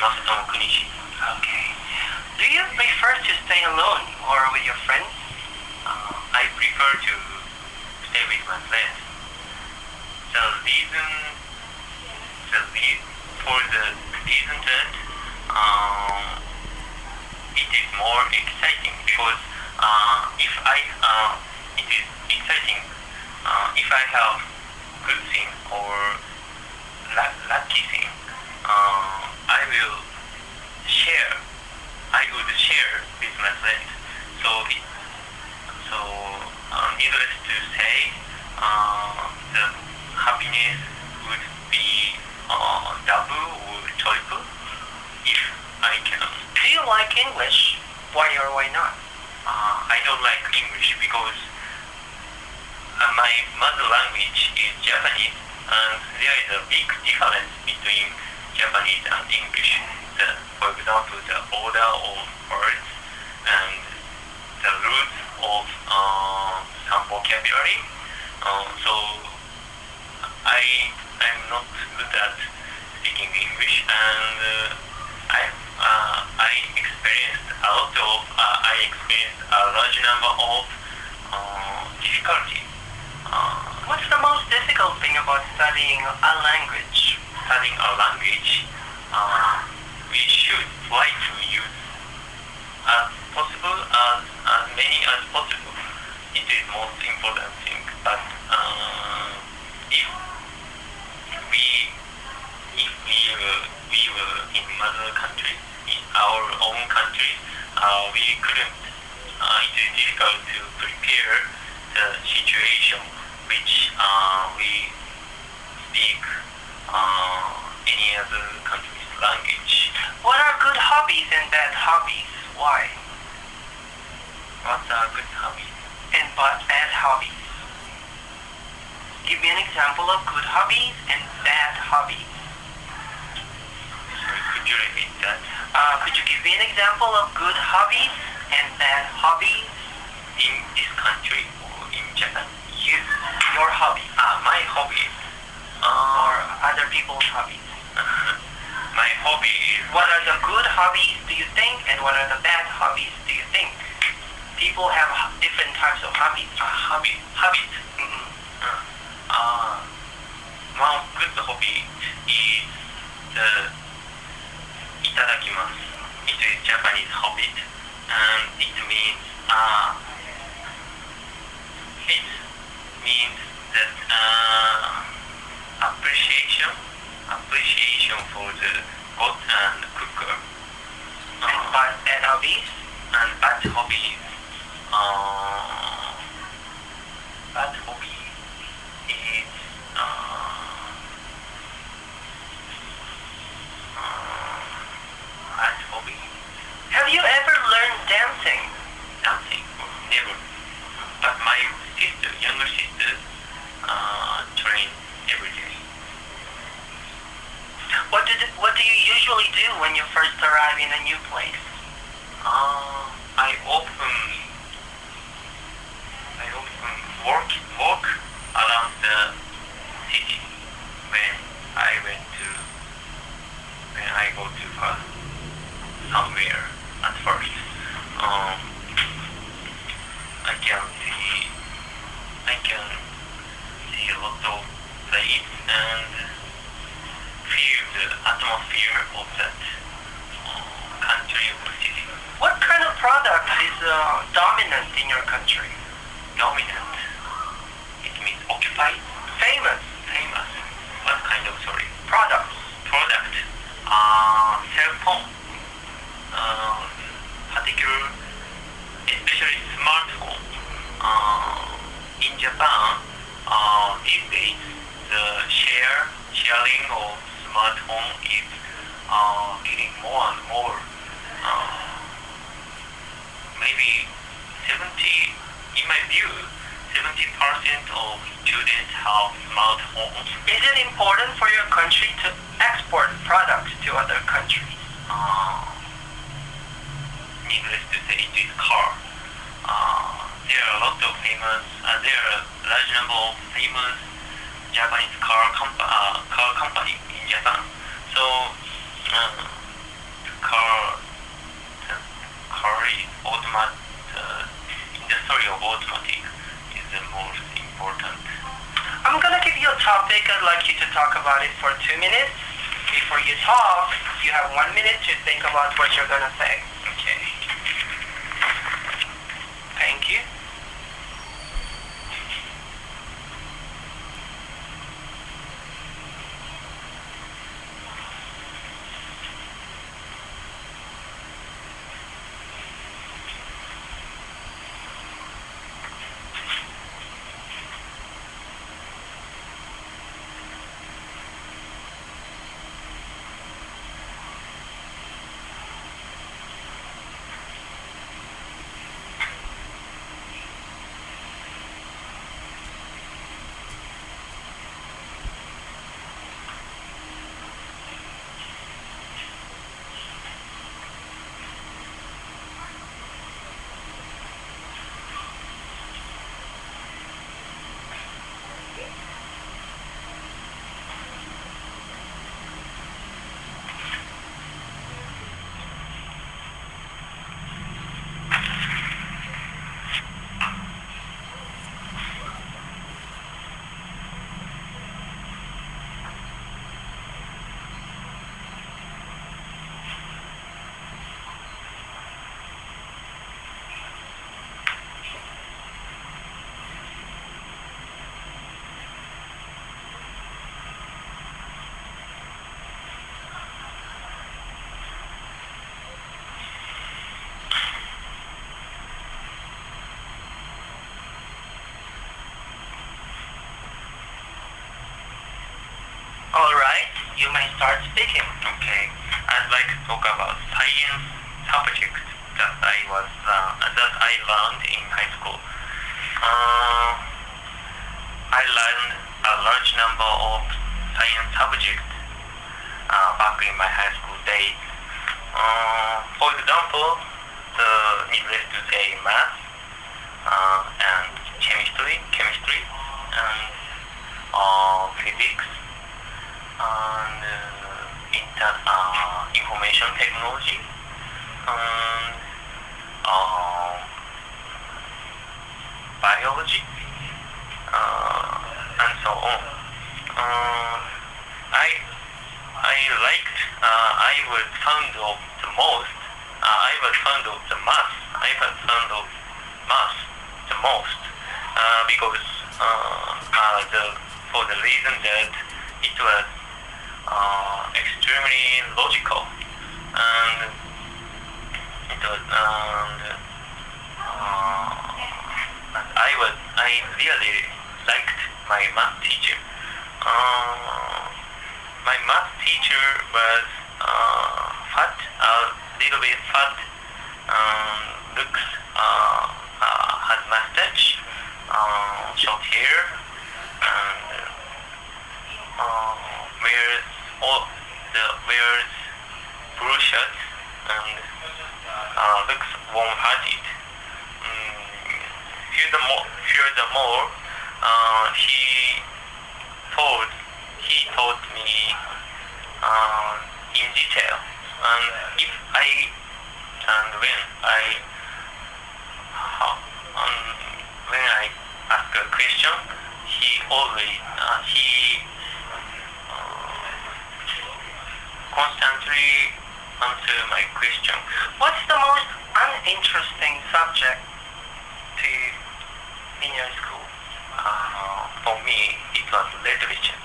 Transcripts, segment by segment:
Okay. Do you prefer to stay alone or with your friends? I prefer to stay with my friends. The reason, for the reason that it is more exciting because it is exciting if I have good thing or lucky thing. I will share. I would share with my friends. So needless to say, the happiness would be double or triple if I can. Do you like English? Why or why not? I don't like English because my mother language is Japanese, and there is a big difference between Japanese and English. For example, the order of words and the roots of some vocabulary. So I'm not good at speaking English, and I experienced a large number of difficulties. What's the most difficult thing about studying a language? Studying a language, we should try to use as possible as many as possible. It is most important thing. But if we were in mother country, in our own country, we couldn't. It is difficult to prepare the situation which we speak any other country's language. What are good hobbies and bad hobbies? Why? What's a good hobby? And bad hobbies? Give me an example of good hobbies and bad hobbies. Sorry, could you repeat that? Could you give me an example of good hobbies and bad hobbies? In this country or in Japan? Your hobby. My hobby. Or other people's hobbies. My hobby is. What are the good hobbies, do you think, and what are the bad hobbies, do you think? People have different types of hobbies. Habit. One good hobby is the itadakimasu. It is Japanese hobby, and it means that appreciation for the god and cooker. And bad hobbies? And bad hobbies. Bad hobby is bad hobby. Have you ever learned dancing? Dancing? Never. But my younger sister, train every day. What do you usually do when you first arrive in a new place? I often walk around the city when I go to somewhere at first. I can see a lot of place and feel the atmosphere of that country or city. What kind of product is dominant in your country? Dominant. It means occupied. Famous. What kind of, sorry? Products. Product. Cell phone. Especially smartphone. In Japan, these days, the sharing of smartphone is getting more and more. Maybe 70, in my view, 70% of students have smartphones. Is it important for your country to export products to other countries? Needless to say, it is car. There are a lot of there are a large number of famous Japanese car company in Japan. So about it for 2 minutes. Before you talk, you have 1 minute to think about what you're gonna say. Okay. Thank you. Alright, you may start speaking. Okay. I'd like to talk about science subject that I learned in high school. I learned a large number of science subjects back in my high school days. For example, needless to say, math and chemistry, and physics, and information technology, and biology, and so on. I liked. I was fond of the most. I was fond of the math. I was fond of math the most because for the reason that it was extremely logical, and I really liked my math teacher. My math teacher was fat, a little bit fat, looks, had mustache, short hair, and wears blue shirt, and looks warm-hearted. Furthermore, he taught me in detail, and when I ask a question, he constantly answer my question. What's the most uninteresting subject to you in your school? For me, it was literature,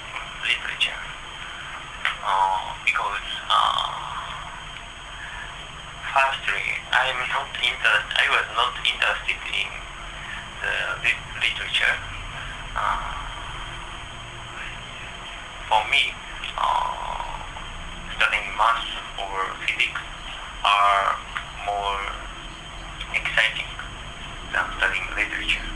because firstly, I was not interested in the literature. For me, studying math or physics are more exciting than studying literature.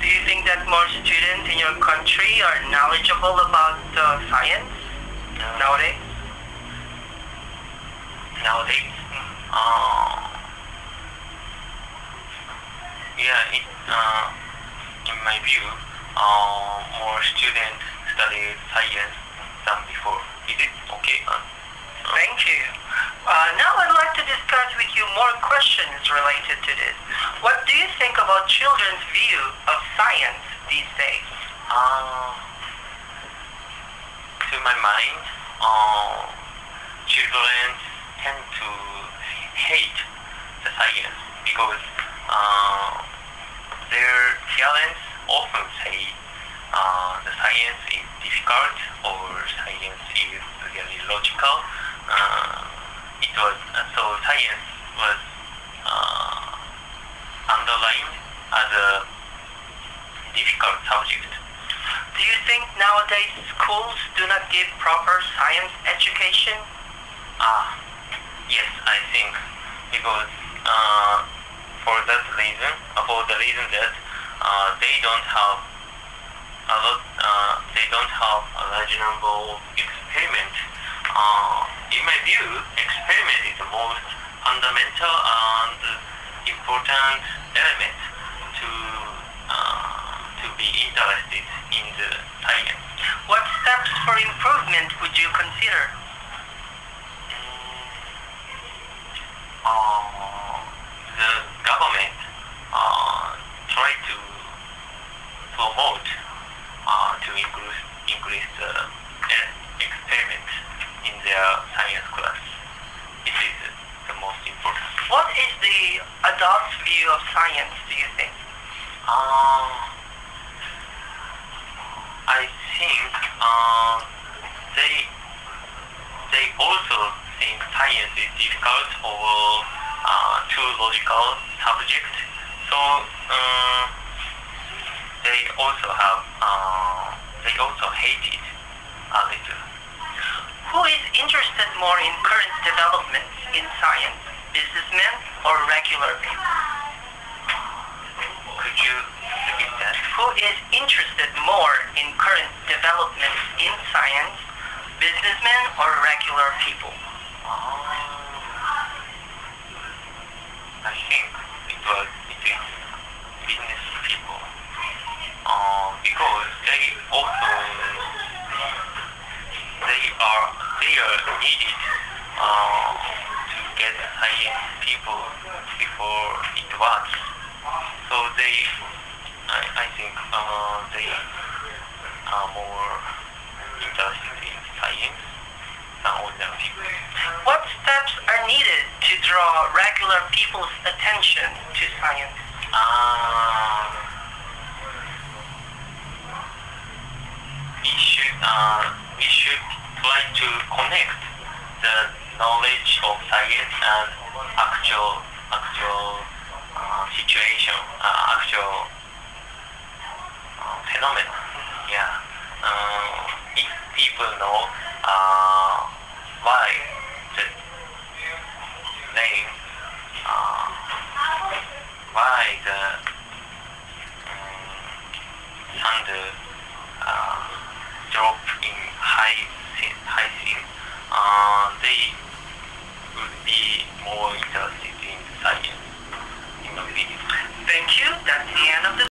Do you think that more students in your country are knowledgeable about science nowadays? Nowadays, in my view, more students study science than before. Is it okay? Thank you. Now I'd like to discuss with you more questions related to this. What do you think about children's view of science these days? to my mind, children tend to hate the science because their parents often say the science is difficult or science is really logical. So science was underlined as a difficult subject. Do you think nowadays schools do not give proper science education? Yes, I think because for the reason that they don't have a large number of experiments. In my view, experiment is the most fundamental and important element to be interested in the science. What steps for improvement would you consider? The government try to promote to increase the experiment in their science class. It is the most important. What is the adult view of science, do you think? I think they also think science is difficult or too logical subject. So they also hate it a little. Who is interested more in current developments in science, businessmen or regular people? Could you repeat that? Who is interested more in current developments in science, businessmen or regular people? I think it is business people because they are needed to get science people before it works. So I think they are more interested in science than ordinary people. What steps are needed to draw regular people's attention to science? We should try to connect the knowledge of science and actual situation, actual phenomenon. Yeah. If people know why the rain, why the thunder drop in high scene, they would be more interested in science, in my opinion. Thank you. That's the